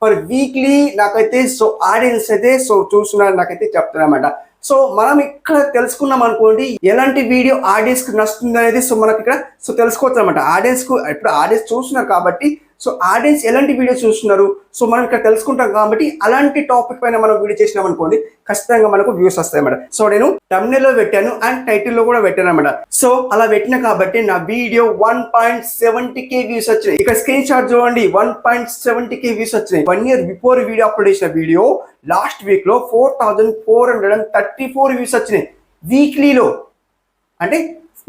For weekly నాకైతే so audience అయితే so చూస్తున్నారు నాకైతే చెప్తున్నారన్నమాట. సో మనం ఇక్కడ తెలుసుకున్నాం అనుకోండి ఎలాంటి వీడియో ఆడియన్స్ కి నచ్చుతుంది అనేది సో మనకి ఇక్కడ సో తెలుసుకోవచ్చు అనమాట. ఆడియన్స్ కు ఇప్పుడు ఆడియన్స్ చూస్తున్నారు కాబట్టి సో ఆడియన్స్ ఎలాంటి వీడియో చూస్తున్నారు సో మనం ఇక్కడ తెలుసుకుంటాం కాబట్టి అలాంటి టాపిక్ పైన మనం వీడియో చేసినాం అనుకోండి ఖచ్చితంగా మనకు వ్యూస్ వస్తాయి అన్నమాట. సో నేను thumbnail లో పెట్టాను అండ్ టైటిల్ లో కూడా పెట్టాను అనమాట. సో అలా పెట్టిన కాబట్టి నా వీడియో 1.70k వ్యూస్ వచ్చినాయి. ఇక్కడ స్క్రీన్ షాట్ చూడండి 1.70k వ్యూస్ వచ్చినాయి. 1 year బిఫోర్ వీడియో అప్లోడ్ చేసిన వీడియో లాస్ట్ వీక్ లో 4434 వ్యూస్ వచ్చినాయి వీక్లీలో. అంటే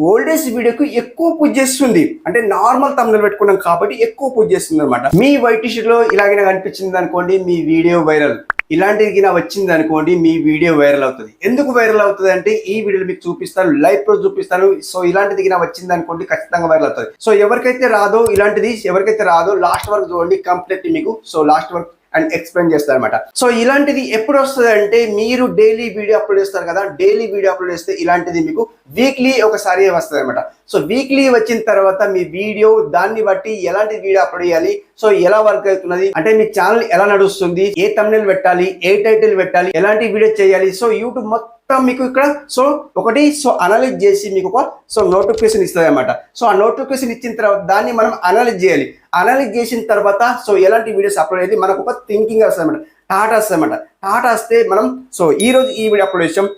ఓల్డేజ్ వీడియోకి ఎక్కువ పుష్ చేస్తుంది, అంటే నార్మల్ thumbnail పెట్టుకున్నాం కాబట్టి ఎక్కువ పుష్ చేస్తుంది అనమాట. మీ వైట్ టీషర్ట్ లో ఇలాగైనా కనిపించింది అనుకోండి మీ వీడియో వైరల్, ఇలాంటిది వచ్చింది అనుకోండి మీ వీడియో వైరల్ అవుతుంది. ఎందుకు వైరల్ అవుతుంది అంటే ఈ వీడియోలో మీకు చూపిస్తాను, లైవ్ ప్రూఫ్ చూపిస్తాను. సో ఇలాంటిది వచ్చింది అనుకోండి ఖచ్చితంగా వైరల్ అవుతుంది. సో ఎవరికైతే రాదో ఇలాంటిది ఎవరికైతే రాదో లాస్ట్ వరకు చూడండి కంప్లీట్ మీకు సో లాస్ట్ వరకు అండ్ ఎక్స్ప్లెయిన్ చేస్తారు అనమాట. సో ఇలాంటిది ఎప్పుడు వస్తుంది అంటే మీరు డైలీ వీడియో అప్లోడ్ చేస్తారు కదా, డైలీ వీడియో అప్లోడ్ చేస్తే ఇలాంటిది మీకు వీక్లీ ఒకసారి వస్తుంది అనమాట. సో వీక్లీ వచ్చిన తర్వాత మీ వీడియో దాన్ని బట్టి ఎలాంటి వీడియో అప్లోడ్ చేయాలి, సో ఎలా వర్క్ అవుతున్నది అంటే మీ ఛానల్ ఎలా నడుస్తుంది, ఏ thumbnail పెట్టాలి, ఏ టైటిల్ పెట్టాలి, ఎలాంటి వీడియో చేయాలి, సో యూట్యూబ్ మొత్తం మీకు ఇక్కడ సో ఒకటి సో అనలైజ్ చేసి మీకు ఒక సో నోటిఫికేషన్ ఇస్తుంది అనమాట. సో ఆ నోటిఫికేషన్ ఇచ్చిన తర్వాత దాన్ని మనం అనలైజ్ చేయాలి. అనలైజ్ చేసిన తర్వాత సో ఎలాంటి వీడియోస్ అప్లోడ్ అయ్యి మనకు ఒక థింకింగ్ వస్తుంది అనమాట, థాట్ వస్తుంది అనమాట. థాట్ వస్తే మనం సో ఈ రోజు ఈ వీడియో అప్లోడ్ చేసాం,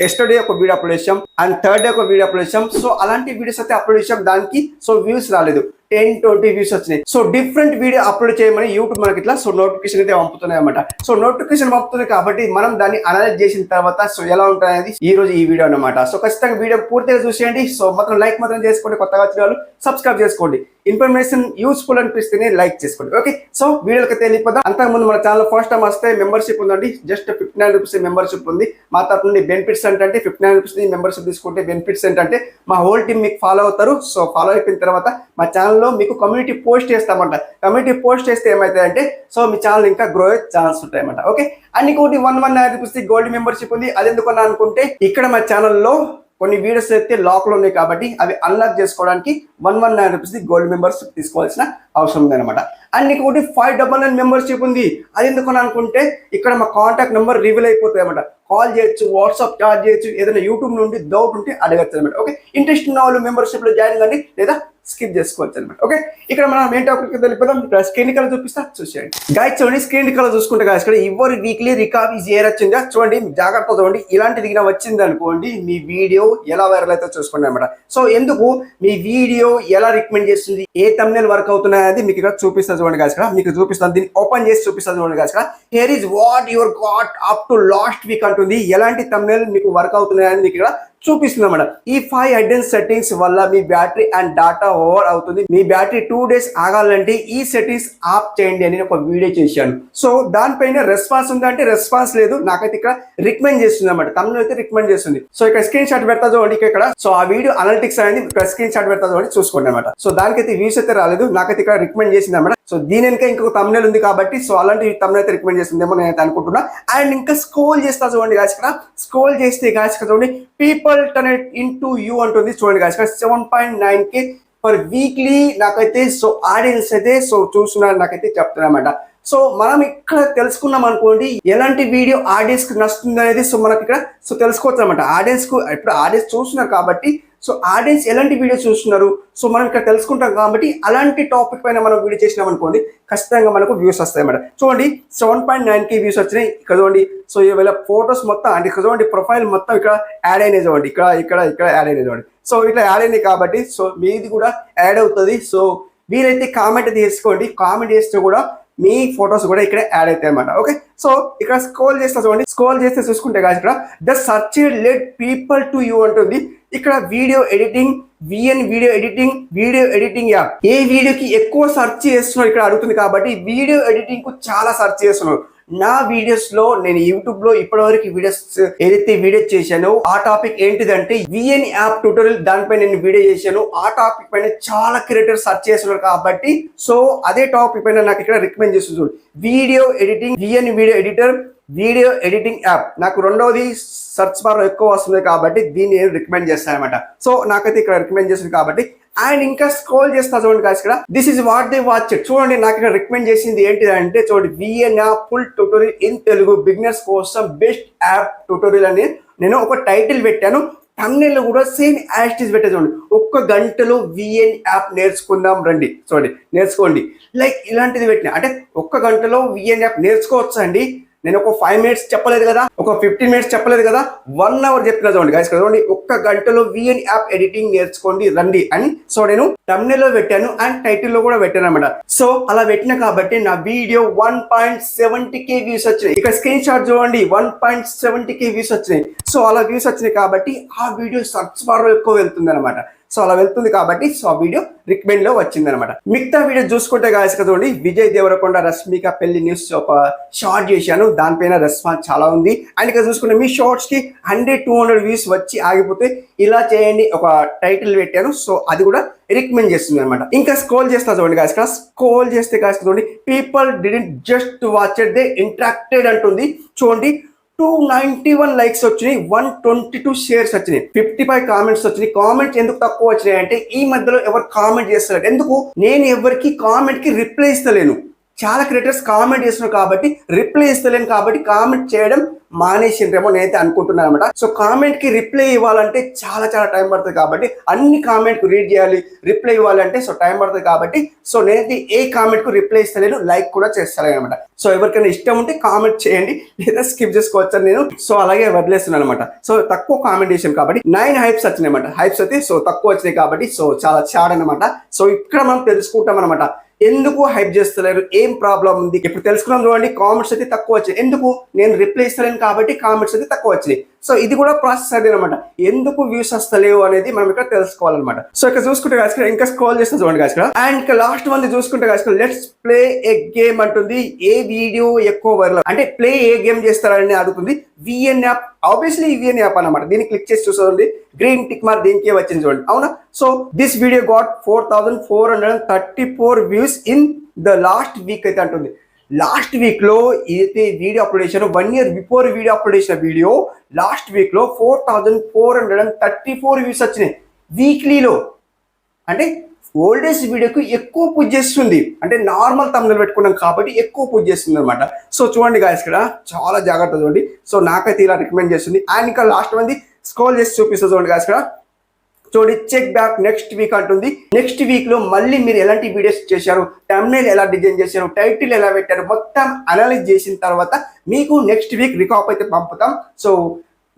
ఎస్టర్డే ఒక వీడియో అప్లోడ్ చేసాం అండ్ థర్డ్ డే ఒక వీడియో అప్లోడ్ చేసాం. సో అలాంటి వీడియోస్ అయితే అప్లోడ్ చేసాం, దానికి సో వ్యూస్ రాలేదు, 10-20 వ్యూస్ వచ్చినాయి. సో డిఫరెంట్ వీడియో అప్లోడ్ చేయమని యూట్యూబ్ మనకి ఇట్లా సో నోటిఫికేషన్ అయితే పంపుతున్నాయి అనమాట. సో నోటిఫికేషన్ పంపుతుంది కాబట్టి మనం దాన్ని అనలైజ్ చేసిన తర్వాత సో ఎలా ఉంటుంది అనేది ఈ రోజు ఈ వీడియో అనమాట. సో ఖచ్చితంగా వీడియో పూర్తిగా చూసేయండి. సో మాత్రం లైక్ మాత్రం చేసుకోండి, కొత్తగా వచ్చిన వాళ్ళు సబ్స్క్రైబ్ చేసుకోండి, ఇన్ఫర్మేషన్ యూస్ఫుల్ అనిపిస్తేనే లైక్ చేసుకోండి. ఓకే, సో వీడియోకి తెలియపోదాం. అంతకుముందు మన ఛానల్ ఫస్ట్ టైం వస్తే మెంబర్షిప్ ఉందండి, జస్ట్ 59 రూపీస్ మెంబర్షిప్ ఉంది. మా తరపు నుండి బెనిఫిట్స్ అంటే 59 రూపీస్ మెంబర్షిప్ తీసుకుంటే బెనిఫిట్స్ ఏంటంటే మా హోల్ టీమ్ మీకు ఫాలో అవుతారు. సో ఫాలో అయిపోయిన తర్వాత మా ఛానల్లో మీకు కమ్యూనిటీ పోస్ట్ చేస్తామంట. కమ్యూనిటీ పోస్ట్ చేస్తే ఏమవుతుందంటే సో మీ ఛానల్ ఇంకా గ్రో అయ్యే ఛాన్స్ ఉంటాయన్నమాట. ఓకే, అండ్ ఇంకోటి 119 రూపీస్ గోల్డ్ మెంబర్షిప్ ఉంది. అది ఎందుకన్నా అనుకుంటే ఇక్కడ మా ఛానల్లో కొన్ని వీడియోస్ అయితే లాక్ లో ఉన్నాయి కాబట్టి అవి అన్లాక్ చేసుకోవడానికి 119 రూపీస్ గోల్డ్ మెంబర్షిప్ తీసుకోవాల్సిన అవసరం ఉంది అనమాట. అండ్ ఇంకొకటి 599 మెంబర్షిప్ ఉంది. అది ఎందుకని అనుకుంటే ఇక్కడ మా కాంటాక్ట్ నెంబర్ రివీల్ అయిపోతాయి అనమాట. కాల్ చేయొచ్చు, వాట్సాప్ చాట్ చేయొచ్చు, ఏదైనా యూట్యూబ్ నుండి డౌట్ ఉంటే అడగచ్చు అనమాట. ఓకే, ఇంట్రెస్ట్ ఉన్న వాళ్ళు మెంబర్షిప్ లో జాయిన్ కండి లేదా స్కిప్ చేసుకోవచ్చు అనమాట. ఓకే, ఇక్కడ మనం ఏం టాపిక్ తెలిపిద్దాం. ఇక్కడ స్క్రీన్ కలర్ చూపిస్తా చూసేయండి. గాయస్ చూడండి, స్క్రీన్ కలర్ చూసుకుంటే గాయస్ ఇక్కడ ఎవరి వీక్లీ రికార్డ్ ఈజ్ ఇయర్ వచ్చిందా చూడండి, జాగ్రత్త చూడండి. ఇలాంటిది వచ్చింది అనుకోండి మీ వీడియో ఎలా వైరల్ అయితే చూసుకోండి అనమాట. సో ఎందుకు మీ వీడియో ఎలా రికమెండ్ చేస్తుంది, ఏ thumbnail వర్క్ అవుతున్నాయి అనేది మీకు ఇక్కడ చూపిస్తా చూడండి గాయస్. ఇక్కడ మీకు చూపిస్తాను, దీన్ని ఓపెన్ చేసి చూపిస్తా చూడండి గాయస్. ఇక్కడ here is what your got up to last week అంటుంది. ఎలాంటి thumbnail మీకు వర్క్ అవుతున్నాయి అని మీకు ఇక్కడ చూపిస్తుంది అన్నమాట. ఈ 5 హైడెన్ సెట్టింగ్స్ వల్ల మీ బ్యాటరీ అండ్ డాటా ఓవర్ అవుతుంది. మీ బ్యాటరీ 2 days ఆగాలంటే ఈ సెట్టింగ్స్ ఆఫ్ చేయండి అని ఒక వీడియో చేశాను. సో దానిపైన రెస్పాన్స్ ఉంది అంటే రెస్పాన్స్ లేదు, నాకైతే ఇక్కడ రికమెండ్ చేస్తుంది అన్నమాట. thumbnail అయితే రికమెండ్ చేస్తుంది. సో ఇక్కడ స్క్రీన్ షాట్ పెడతా చూడండి. ఇక్కడ సో ఆ వీడియో అనలిటిక్స్ అనేది ఇక్కడ స్క్రీన్ షాట్ పెడతా చూడండి, చూసుకోండి అనమాట. సో దానికైతే వ్యూస్ అయితే రాలేదు, నాకైతే ఇక్కడ రికమెండ్ చేసింది అనమాట. సో దీని వెనక ఇంకొక thumbnail ఉంది కాబట్టి సో అలాంటి thumbnail అయితే రికమెండ్ చేస్తుందేమో నేను అనుకుంటున్నా. అండ్ ఇంకా స్క్రోల్ చేస్తా చూడండి గాయస్. ఇక్కడ స్క్రోల్ చేస్తే గాయస్ చూడండి people turn it into you అంటుంది చూడండి గాయస్. 7.9k ఫర్ వీక్లీ నాకైతే సో ఆడియన్స్ అయితే సో చూస్తున్నారు నాకైతే చెప్తున్నమాట. సో మనం ఇక్కడ తెలుసుకున్నాం అనుకోండి ఎలాంటి వీడియో ఆడియన్స్ కి నచ్చుతుంది అనేది సో మనకి ఇక్కడ సో తెలుసుకోవచ్చు అనమాట. ఆడియన్స్ కు ఇప్పుడు ఆడియన్స్ చూస్తున్నారు కాబట్టి సో ఆడియన్స్ ఎలాంటి వీడియో చూస్తున్నారు సో మనం ఇక్కడ తెలుసుకుంటాం కాబట్టి అలాంటి టాపిక్ పైన మనం వీడియో చేసినాం అనుకోండి ఖచ్చితంగా మనకు వ్యూస్ వస్తాయి అన్నమాట. చూడండి 7.9k వ్యూస్ వచ్చినాయి. ఇక్కడ చూడండి సో ఇవాళ ఫొటోస్ మొత్తం అంటే ఇక్కడ చూడండి ప్రొఫైల్ మొత్తం ఇక్కడ యాడ్ అయినాయి చూడండి, ఇక్కడ ఇక్కడ ఇక్కడ యాడ్ అయినాయి చూడండి. సో ఇట్లా యాడ్ అయినాయి కాబట్టి సో మీది కూడా యాడ్ అవుతుంది. సో వీరైతే కామెంట్ తీసుకోండి, కామెంట్ చేస్తే కూడా మీ ఫొటోస్ కూడా ఇక్కడ యాడ్ అవుతాయి అన్నమాట. ఓకే, సో ఇక్కడ స్క్రోల్ చేస్తా చూడండి. స్క్రోల్ చేస్తే చూసుకుంటే కాదు ఇక్కడ the search let people to you అంటుంది. ఇక్కడ video editing, VN video editing app ఏ వీడియోకి ఎక్కువ సెర్చ్ చేస్తున్నారు ఇక్కడ అడుగుతుంది కాబట్టి వీడియో ఎడిటింగ్ కు చాలా సెర్చ్ చేస్తున్నారు. నా వీడియోస్ లో నేను యూట్యూబ్ లో ఇప్పటివరకు వీడియోస్ ఏదైతే వీడియో చేశానో ఆ టాపిక్ ఏంటిదంటే విఎన్ యాప్ ట్యూటోరియల్, దానిపై నేను వీడియో చేశాను. ఆ టాపిక్ పైన చాలా క్రియేటర్స్ సెర్చ్ చేస్తున్నారు కాబట్టి సో అదే టాపిక్ పైన నాకు ఇక్కడ రికమెండ్ చేస్తుంది. Video editing, VN video editing app నాకు రెండవది సెర్చ్ బార్ లో ఎక్కువ వస్తుంది కాబట్టి దీన్ని నేను రికమెండ్ చేస్తాను అనమాట. సో నాకైతే ఇక్కడ రికమెండ్ చేస్తుంది కాబట్టి అండ్ ఇంకా స్క్రోల్ చేస్తా చూడండి guys ఇక్కడ this is what they watch. చూడండి నాకు ఇక్కడ రికమెండ్ చేసింది ఏంటిదంటే చూడండి VN app full tutorial in Telugu beginners కోసం బెస్ట్ యాప్ ట్యూటోరియల్ అని నేను ఒక టైటిల్ పెట్టాను. thumbnail లో కూడా సేమ్ యాస్టీస్ పెట్టే చూడండి. 1 గంటలో విఎన్ యాప్ నేర్చుకుందాం రండి. చూడండి నేర్చుకోండి లైక్ ఇలాంటిది పెట్టిన అంటే 1 గంటలో విఎన్ యాప్ నేర్చుకోవచ్చా అండి. నేను ఒక 5 minutes చెప్పలేదు కదా, ఒక 15 minutes చెప్పలేదు కదా, 1 hour చెప్పిన చూడండి guys చూడండి 1 గంటలో విఎన్ యాప్ ఎడిటింగ్ నేర్చుకోండి రండి అని. సో నేను thumbnail లో పెట్టాను అండ్ టైటిల్ లో కూడా పెట్టాను అనమాట. సో అలా పెట్టిన కాబట్టి నా వీడియో 1.70k వ్యూస్ వచ్చినాయి. ఇక స్క్రీన్ షాట్ చూడండి 1.70k వ్యూస్ వచ్చినాయి. సో అలా వ్యూస్ వచ్చినాయి కాబట్టి ఆ వీడియో సర్చ్ బార్ లో ఎక్కువ వెళ్తుంది అనమాట. సో అలా వెళ్తుంది కాబట్టి సో ఆ వీడియో రికమెండ్ లో వచ్చింది అనమాట. మిగతా వీడియో చూసుకుంటే గాయస్ చూడండి విజయ్ దేవరకొండ రష్మిక పెళ్లి న్యూస్ ఒక షార్ట్ చేశాను, దానిపైన రెస్పాన్స్ చాలా ఉంది. అండ్ ఇక్కడ చూసుకుంటే మీ షార్ట్స్ కి 100-200 వ్యూస్ వచ్చి ఆగిపోతే ఇలా చేయండి ఒక టైటిల్ పెట్టాను. సో అది కూడా రికమెండ్ చేస్తుంది అనమాట. ఇంకా స్క్రోల్ చేస్తా చూడండి గాయస్ స్క్రోల్ చేస్తే గాయస్ చూడండి people didn't just watch it they interacted అంటుంది. చూడండి 291 లైక్స్ వచ్చినాయి, 122 షేర్స్ వచ్చినాయి, 55 కామెంట్స్ వచ్చినాయి. కామెంట్స్ ఎందుకు తక్కువ వచ్చినాయి అంటే ఈ మధ్యలో ఎవరు కామెంట్ చేస్తారు. ఎందుకు నేను ఎవరికి కామెంట్ కి రిప్లై ఇస్తలేను. చాలా క్రియేటర్స్ కామెంట్ చేస్తున్నారు కాబట్టి రిప్లై ఇస్తలేను కాబట్టి కామెంట్ చేయడం మానేసిండ్రేమో నేనైతే అనుకుంటున్నాను అనమాట. సో కామెంట్ కి రిప్లై ఇవ్వాలంటే చాలా టైం పడుతుంది కాబట్టి అన్ని కామెంట్ కు రీడ్ చేయాలి, రిప్లై ఇవ్వాలంటే సో టైం పడుతుంది కాబట్టి సో నేనైతే ఏ కామెంట్ కు రిప్లై ఇస్తలేను, లైక్ కూడా చేస్తాను అనమాట. సో ఎవరికైనా ఇష్టం ఉంటే కామెంట్ చేయండి లేదా స్కిప్ చేసుకోవచ్చు నేను. సో అలాగే వదిలేస్తున్నాను అనమాట. సో తక్కువ కామెంట్ చేసాను కాబట్టి 9 హైప్స్ వచ్చినాయి అనమాట. హైప్స్ అయితే సో తక్కువ వచ్చినాయి కాబట్టి సో చాలా చాడ్ అనమాట. సో ఇక్కడ మనం తెలుసుకుంటాం అనమాట ఎందుకు హైప్ చేస్తలేరు, ఏం ప్రాబ్లం ఉంది. ఇప్పుడు తెలుసుకున్నాం చూడండి. కామెంట్స్ అయితే తక్కువ వచ్చాయి, ఎందుకు నేను రిప్లై ఇస్తలేను కాబట్టి కామెంట్స్ అయితే తక్కువ వచ్చినాయి. సో ఇది కూడా ప్రాసెస్ అదే అనమాట. ఎందుకు వ్యూస్ వస్తలేవు అనేది మనం ఇక్కడ తెలుసుకోవాలన్నమాట. సో ఇక్కడ చూసుకుంటే గాయస్ ఇంకా స్క్రోల్ చేస్తే చూడండి గాయస్ అండ్ ఇంకా లాస్ట్ మంది చూసుకుంటే guys let's play a game అంటుంది. ఏ వీడియో ఎక్కువ వైరల్ అంటే ప్లే ఏ గేమ్ చేస్తారని అడుగుతుంది. VN app obviously VN app అన్నమాట. దీన్ని క్లిక్ చేసి చూసుకోండి గ్రీన్ టిక్ మార్క్ దీనికే వచ్చింది చూడండి. అవునా. So this video got 4434 views in the last week అయితే అంటుంది. లాస్ట్ వీక్ లో అయితే వీడియో అప్లోడ్ చేశాను, 1 year బిఫోర్ వీడియో అప్లోడ్ చేసిన వీడియో లాస్ట్ వీక్ లో 4434 వ్యూస్ వచ్చినాయి వీక్లీలో. అంటే ఓల్డెస్ట్ వీడియోకి ఎక్కువ పుష్ చేస్తుంది. అంటే నార్మల్ తమ్ముళ్ళు పెట్టుకున్నాం కాబట్టి ఎక్కువ పుష్ చేస్తుంది అనమాట. సో చూడండి గాయస్ ఇక్కడ చాలా జాగ్రత్త చూడండి. సో నాకైతే ఇలా రికమెండ్ చేస్తుంది. అండ్ ఇంకా లాస్ట్ మంది స్క్రోల్ చేసి చూపిస్తుంది చూడండి గాయస్ ఇక్కడ చూడండి చెక్ బ్యాక్ నెక్స్ట్ వీక్ అంటుంది. నెక్స్ట్ వీక్ లో మళ్ళీ మీరు ఎలాంటి వీడియోస్ చేశారు, thumbnail ఎలా డిజైన్ చేశారు, టైటిల్ ఎలా పెట్టారు మొత్తం అనలైజ్ చేసిన తర్వాత మీకు నెక్స్ట్ వీక్ రికాప్ అయితే పంపుతాం. సో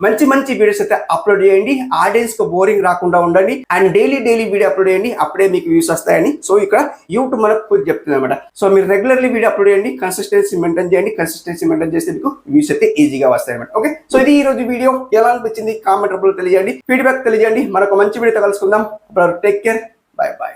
మంచి వీడియోస్ అయితే అప్లోడ్ చేయండి, ఆడియన్స్ కు బోరింగ్ రాకుండా ఉండండి. అండ్ డైలీ వీడియో అప్లోడ్ చేయండి, అప్పుడే మీకు వ్యూస్ వస్తాయని సో ఇక్కడ యూట్యూబ్ మనకు చెప్తుంది అనమాట. సో మీరు రెగ్యులర్లీ వీడియో అప్లోడ్ చేయండి, కన్సిస్టెన్సీ మెయింటైన్ చేయండి. కన్సిస్టెన్సీ మెయింటైన్ చేస్తే మీకు వ్యూస్ అయితే ఈజీగా వస్తాయి అనమాట. ఓకే. సో ఇది ఈ రోజు వీడియో ఎలా అనిపించింది కామెంట్ రూపంలో తెలియజేయండి, ఫీడ్బ్యాక్ తెలియజేయండి. మనకు మంచి వీడియోతో కలుసుకుందాం. Take care, by.